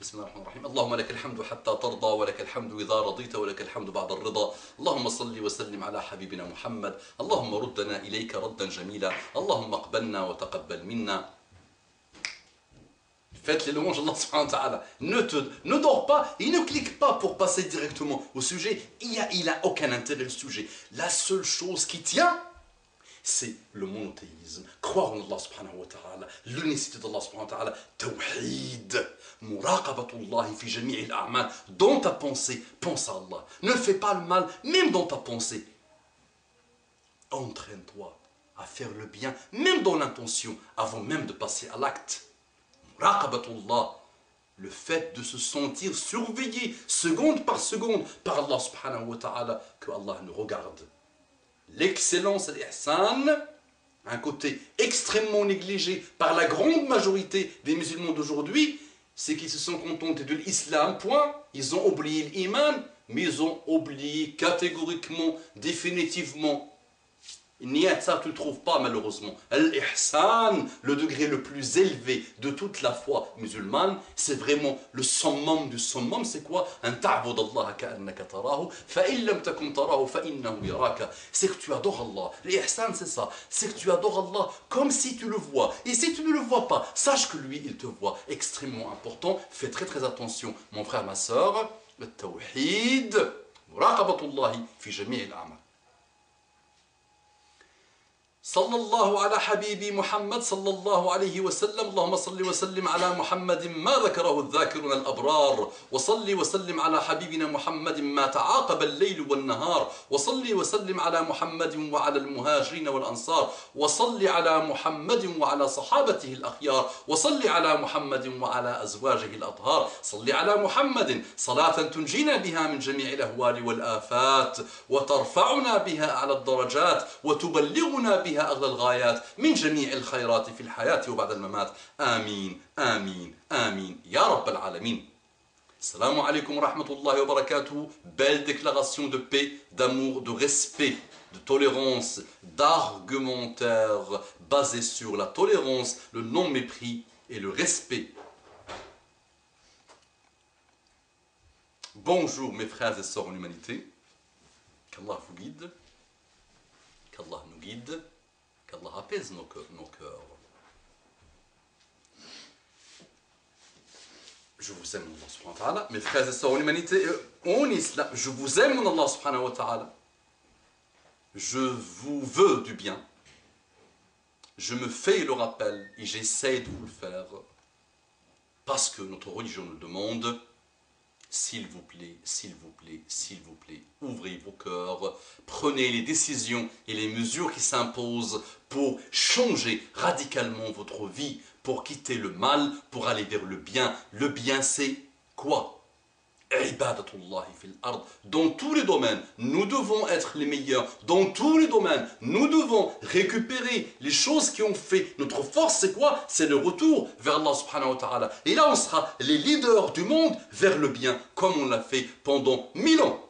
بسم الله الرحمن الرحيم. اللهم لك الحمد حتى ترضى ولك الحمد إذا رضيت ولك الحمد بعد الرضا. اللهم صل وسلم على حبيبنا محمد. اللهم ردنا إليك ردا جميلا. اللهم اقبلنا وتقبل منا. Faites les louanges d'Allah subhanahu wa ta'ala. Ne dors pas et ne clique pas pour passer directement au sujet. Il n'a aucun intérêt le sujet. La seule chose qui tient, c'est le monothéisme. Croire en Allah subhanahu wa ta'ala, l'unicité d'Allah subhanahu wa ta'ala, tawhid, muraqabatullahi fi jami'il a'mal. Dans ta pensée, pense à Allah. Ne fais pas le mal, même dans ta pensée. Entraîne-toi à faire le bien, même dans l'intention, avant même de passer à l'acte. Muraqabatullah, le fait de se sentir surveillé seconde par seconde par Allah subhanahu wa ta'ala, que Allah nous regarde. L'excellence, l'ihsan, un côté extrêmement négligé par la grande majorité des musulmans d'aujourd'hui, c'est qu'ils se sont contentés de l'islam, point. Ils ont oublié l'iman, mais ils ont oublié catégoriquement, définitivement. Niyat, ça tu ne le trouves pas malheureusement. L'ihsan, le degré le plus élevé de toute la foi musulmane, c'est vraiment le summum du summum. C'est quoi? Un ta'bud Allah ka'annaka tarahu, fa in lam takun tarahu fa innahu yaraka. C'est que tu adores Allah. L'ihsan, c'est ça. C'est que tu adores Allah comme si tu le vois. Et si tu ne le vois pas, sache que lui, il te voit. Extrêmement important. Fais très très attention, mon frère, ma soeur. Le tawhid, muraqabatullahi fi jami'il a'mal. صلى الله على حبيبي محمد صلى الله عليه وسلم. اللهم صل وسلم على محمد ما ذكره الذاكرون الأبرار. وصل وسلم على حبيبنا محمد ما تعاقب الليل والنهار. وصل وسلم على محمد وعلى المهاجرين والأنصار. وصل على محمد وعلى صحابته الأخيار. وصل على محمد وعلى أزواجه الأطهار. صل على محمد صلاة تنجينا بها من جميع الأهوال والآفات وترفعنا بها على الدرجات وتبلغنا بها أغلى الغايات من جميع الخيرات في الحياة وبعد الممات. آمين آمين آمين يا رب العالمين. Salam alaikum wa rahmatullahi wa barakatuh. Belle déclaration de paix, d'amour, de respect, de tolérance, d'argumentaire basé sur la tolérance, le non-mépris et le respect. Bonjour mes frères et sœurs en humanité. Qu'Allah vous guide, qu'Allah nous guide, qu'Allah apaise nos cœurs. Je vous aime, Allah subhanahu wa ta'ala. Mes frères et sœurs en humanité, en islam, je vous aime, Allah subhanahu wa ta'ala. Je vous veux du bien. Je me fais le rappel et j'essaie de vous le faire. Parce que notre religion nous demande, s'il vous plaît, s'il vous plaît, s'il vous plaît, ouvrez vos cœurs, prenez les décisions et les mesures qui s'imposent pour changer radicalement votre vie, pour quitter le mal, pour aller vers le bien. Le bien, c'est quoi? Ibadatullahi fil ard. Dans tous les domaines, nous devons être les meilleurs. Dans tous les domaines, nous devons récupérer les choses qui ont fait notre force. C'est quoi? C'est le retour vers Allah subhanahu wa ta'ala. Et là, on sera les leaders du monde vers le bien, comme on l'a fait pendant 1000 ans.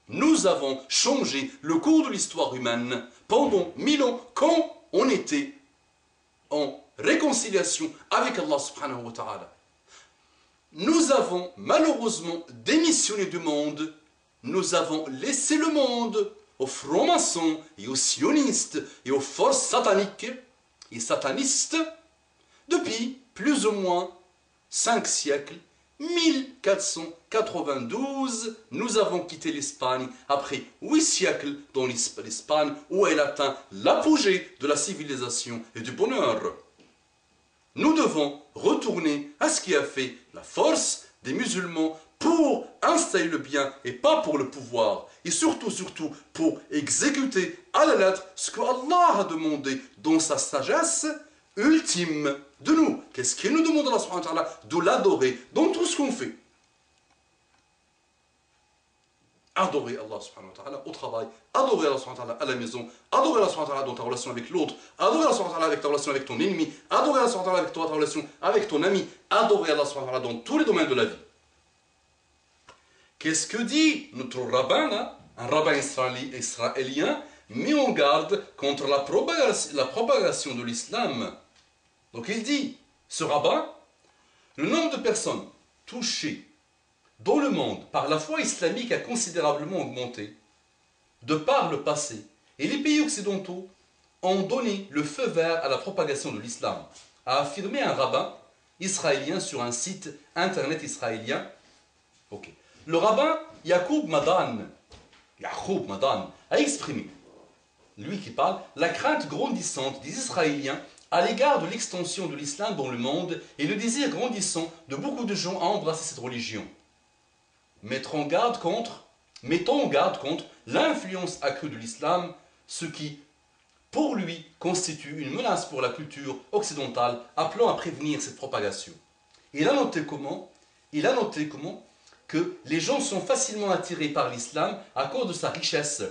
Nous avons changé le cours de l'histoire humaine pendant 1000 ans, quand on était en réconciliation avec Allah subhanahu wa ta'ala. Nous avons malheureusement démissionné du monde, nous avons laissé le monde aux francs-maçons et aux sionistes et aux forces sataniques et satanistes depuis plus ou moins 5 siècles. 1492, nous avons quitté l'Espagne après 8 siècles dans l'Espagne où elle atteint l'apogée de la civilisation et du bonheur. Nous devons retourner à ce qui a fait la force des musulmans pour installer le bien et pas pour le pouvoir. Et surtout pour exécuter à la lettre ce que Allah a demandé dans sa sagesse ultime de nous. Qu'est-ce qu'il nous demande, Allah subhanahu wa ta'ala? De l'adorer dans tout ce qu'on fait. Adorer Allah subhanahu wa ta'ala au travail, adorer Allah subhanahu wa ta'ala à la maison, adorer Allah subhanahu wa ta'ala dans ta relation avec l'autre, adorer Allah subhanahu wa ta'ala avec ta relation avec ton ennemi, adorer Allah subhanahu wa ta'ala avec ta relation avec ton ami, adorer Allah subhanahu wa ta'ala dans tous les domaines de la vie. Qu'est-ce que dit notre rabbin là? Un rabbin israélien met en garde contre la propagation de l'islam. Donc il dit, ce rabbin, le nombre de personnes touchés dans le monde par la foi islamique a considérablement augmenté de par le passé, et les pays occidentaux ont donné le feu vert à la propagation de l'islam, a affirmé un rabbin israélien sur un site internet israélien. Okay. Le rabbin Yacoub Madan a exprimé, lui qui parle, la crainte grandissante des Israéliens à l'égard de l'extension de l'islam dans le monde et le désir grandissant de beaucoup de gens à embrasser cette religion. Mettons en garde contre l'influence accrue de l'islam, ce qui, pour lui, constitue une menace pour la culture occidentale, appelant à prévenir cette propagation. Il a noté comment que les gens sont facilement attirés par l'islam à cause de sa richesse,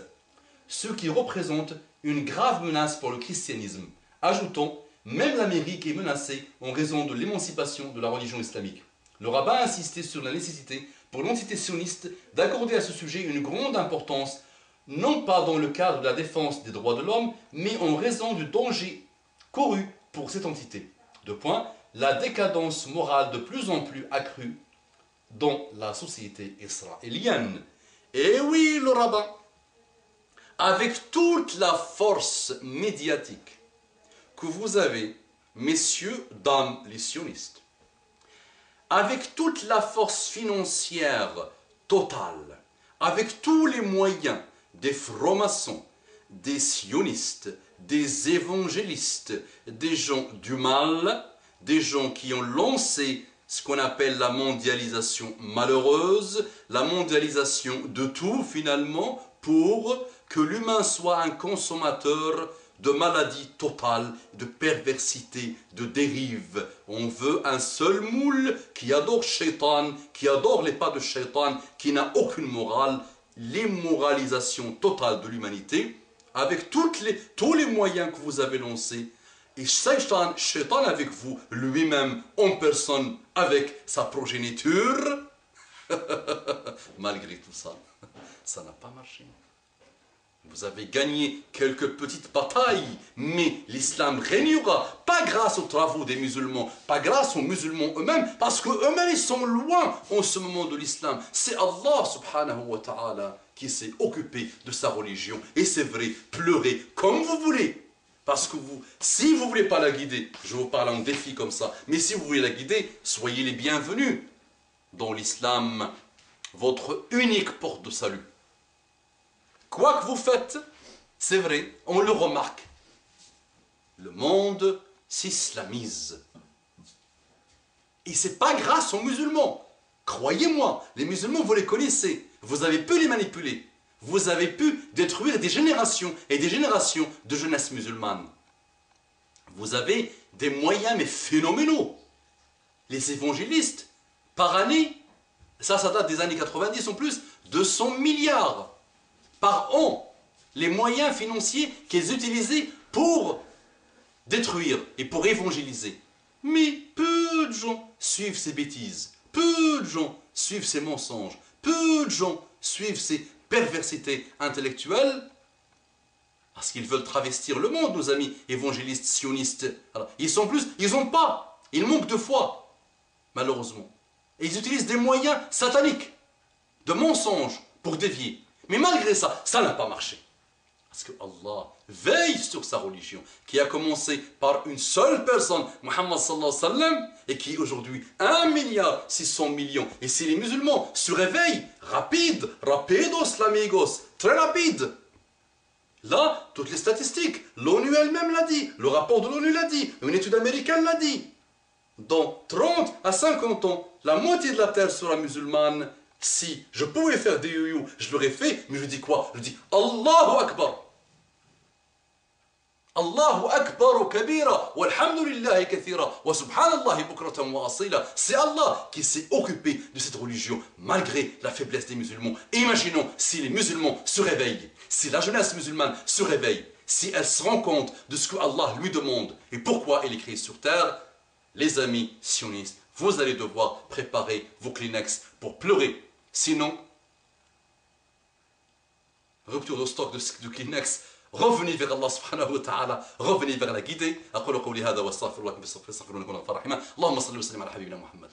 ce qui représente une grave menace pour le christianisme. Ajoutons, même l'Amérique est menacée en raison de l'émancipation de la religion islamique. Le rabbin a insisté sur la nécessité pour l'entité sioniste d'accorder à ce sujet une grande importance, non pas dans le cadre de la défense des droits de l'homme, mais en raison du danger couru pour cette entité. Deux points, la décadence morale de plus en plus accrue dans la société israélienne. Et oui, le rabbin, avec toute la force médiatique que vous avez, messieurs, dames, les sionistes, avec toute la force financière totale, avec tous les moyens des francs-maçons, des sionistes, des évangélistes, des gens du mal, des gens qui ont lancé ce qu'on appelle la mondialisation malheureuse, la mondialisation de tout finalement, pour que l'humain soit un consommateur de maladies totales, de perversité, de dérive. On veut un seul moule qui adore Shaitan, qui adore les pas de Shaitan, qui n'a aucune morale, l'immoralisation totale de l'humanité, avec tous les moyens que vous avez lancés. Et Shaitan avec vous, lui-même, en personne, avec sa progéniture. Malgré tout ça, ça n'a pas marché. Vous avez gagné quelques petites batailles, mais l'islam régnera, pas grâce aux travaux des musulmans, pas grâce aux musulmans eux-mêmes, parce qu'eux-mêmes ils sont loin en ce moment de l'islam. C'est Allah subhanahu wa ta'ala qui s'est occupé de sa religion. Et c'est vrai, pleurez comme vous voulez. Parce que si vous ne voulez pas la guider, je vous parle en défi comme ça, mais si vous voulez la guider, soyez les bienvenus dans l'islam, votre unique porte de salut. Quoi que vous faites, c'est vrai, on le remarque. Le monde s'islamise. Et ce n'est pas grâce aux musulmans. Croyez-moi, les musulmans, vous les connaissez. Vous avez pu les manipuler. Vous avez pu détruire des générations et des générations de jeunesse musulmane. Vous avez des moyens mais phénoménaux. Les évangélistes, par année, ça date des années 90 en plus, 200 milliards par an, les moyens financiers qu'ils utilisaient pour détruire et pour évangéliser. Mais peu de gens suivent ces bêtises, peu de gens suivent ces mensonges, peu de gens suivent ces perversités intellectuelles, parce qu'ils veulent travestir le monde, nos amis évangélistes, sionistes. Alors, ils manquent de foi, malheureusement. Et ils utilisent des moyens sataniques, de mensonges, pour dévier. Mais malgré ça, ça n'a pas marché. Parce que Allah veille sur sa religion, qui a commencé par une seule personne, Muhammad sallallahu alayhi wa sallam, et qui est aujourd'hui 1,6 milliard. Et si les musulmans se réveillent, rapidos amigos, très rapide. Là, toutes les statistiques, l'ONU elle-même l'a dit, le rapport de l'ONU l'a dit, une étude américaine l'a dit. Dans 30 à 50 ans, la moitié de la terre sera musulmane. Si je pouvais faire des youyou, je l'aurais fait, mais je dis quoi? Je dis Allahu Akbar. Allahu Akbar kabira, walhamdulillahi kathira, wa subhanallahi bukratan wa asila. C'est Allah qui s'est occupé de cette religion, malgré la faiblesse des musulmans. Et imaginons si les musulmans se réveillent, si la jeunesse musulmane se réveille, si elle se rend compte de ce que Allah lui demande et pourquoi il est créé sur terre, les amis sionistes, vous allez devoir préparer vos Kleenex pour pleurer. Sinon, rupture de stock de Kleenex, revenez vers Allah subhanahu wa ta'ala, revenez vers la guidée. أقول قولي هذا واستغفر الله واستغفر لكم فرحمة اللهم صل وسلم على حبيبنا محمد.